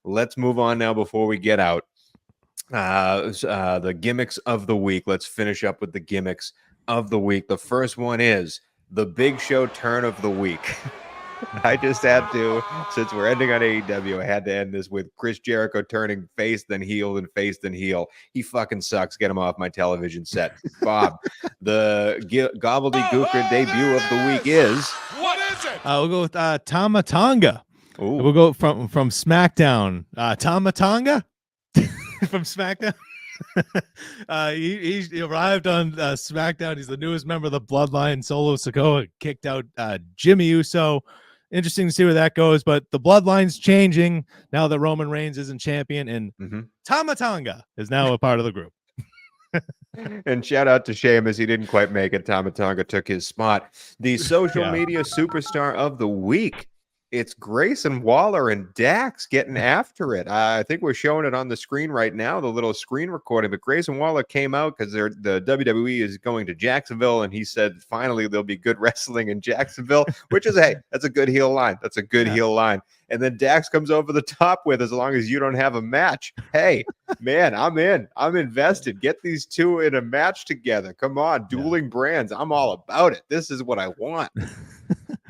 let's move on now before we get out. The gimmicks of the week. Let's finish up with the gimmicks of the week. The first one is the Big Show turn of the week. I just had to, since we're ending on AEW, I had to end this with Chris Jericho turning face, then heel, and face, then heel. He fucking sucks. Get him off my television set. Bob, the gobbledygooker debut of the week is... What is it? We'll go with Tama Tonga. Ooh. We'll go from SmackDown. Tama Tonga from SmackDown. He arrived on SmackDown. He's the newest member of the Bloodline. Solo Sikoa kicked out Jimmy Uso. Interesting to see where that goes, but the Bloodline's changing now that Roman Reigns isn't champion, and Tama Tonga is now a part of the group. And shout out to Sheamus. He didn't quite make it. Tama Tonga took his spot. The social media superstar of the week. It's Grayson Waller and Dax getting after it. I think we're showing it on the screen right now, the little screen recording. But Grayson Waller came out because the WWE is going to Jacksonville, and he said finally there'll be good wrestling in Jacksonville, which is, hey, that's a good heel line. That's a good heel line. And then Dax comes over the top with, as long as you don't have a match. Hey, man, I'm in. I'm invested. Get these two in a match together. Come on, dueling brands. I'm all about it. This is what I want.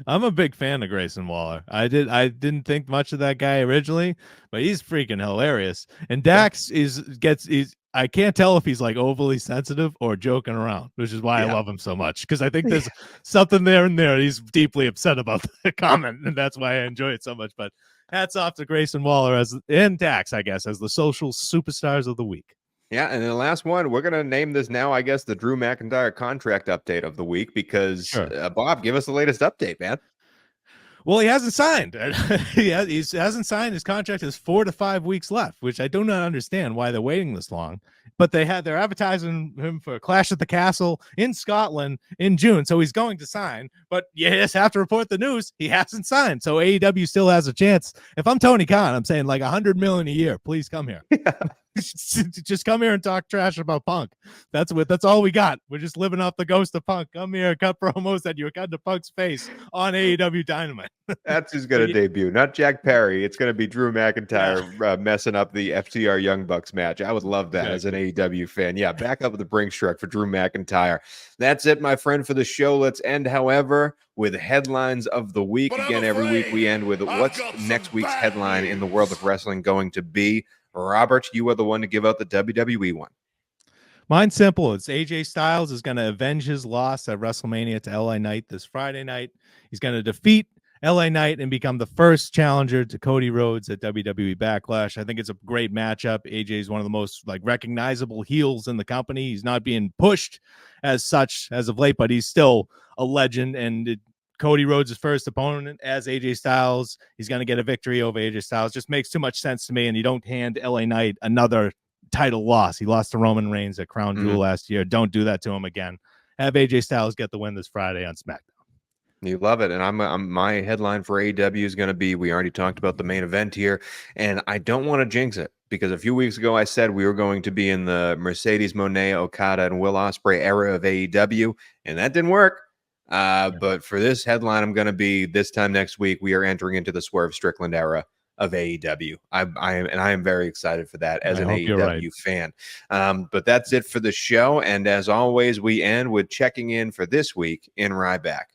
I'm a big fan of Grayson Waller. I didn't think much of that guy originally, but he's freaking hilarious. And Dax I can't tell if he's like overly sensitive or joking around, which is why I love him so much. Because I think there's something there and there. He's deeply upset about the comment, and that's why I enjoy it so much. But hats off to Grayson Waller and Dax, I guess, as the social superstars of the week. Yeah, and the last one, we're going to name this now, I guess, the Drew McIntyre contract update of the week because, Bob, give us the latest update, man. Well, he hasn't signed. He hasn't signed. His contract has 4 to 5 weeks left, which I do not understand why they're waiting this long. But they're advertising him for Clash at the Castle in Scotland in June, so he's going to sign. But you just have to report the news. He hasn't signed, so AEW still has a chance. If I'm Tony Khan, I'm saying like $100 million a year. Please come here. Just come here and talk trash about Punk. That's all we got. We're just living off the ghost of Punk. Come here, cut promos that you cut to Punk's face on AEW Dynamite. That's who's going to debut, not Jack Perry. It's going to be Drew McIntyre messing up the FTR Young Bucks match. I would love that as an AEW fan. Yeah, back up with the Brinks truck for Drew McIntyre. That's it, my friend, for the show. Let's end, however, with headlines of the week. Again, every week we end with what's next week's headline in the world of wrestling going to be. Robert, you are the one to give out the WWE one. Mine's simple. It's AJ Styles is going to avenge his loss at WrestleMania to LA Knight this Friday night. He's going to defeat LA Knight and become the first challenger to Cody Rhodes at WWE Backlash. I think it's a great matchup. AJ is one of the most recognizable heels in the company. He's not being pushed as such as of late, but he's still a legend. And Cody Rhodes' first opponent as AJ Styles. He's going to get a victory over AJ Styles. Just makes too much sense to me. And you don't hand LA Knight another title loss. He lost to Roman Reigns at Crown Jewel last year. Don't do that to him again. Have AJ Styles get the win this Friday on SmackDown. You love it. And my headline for AEW is going to be, we already talked about the main event here, and I don't want to jinx it because a few weeks ago I said we were going to be in the Mercedes Moné, Okada, and Will Ospreay era of AEW, and that didn't work. But for this headline, I'm going to be this time next week, we are entering into the Swerve Strickland era of AEW. I am very excited for that as an AEW fan. But that's it for the show. And as always, we end with checking in for this week in Ryback.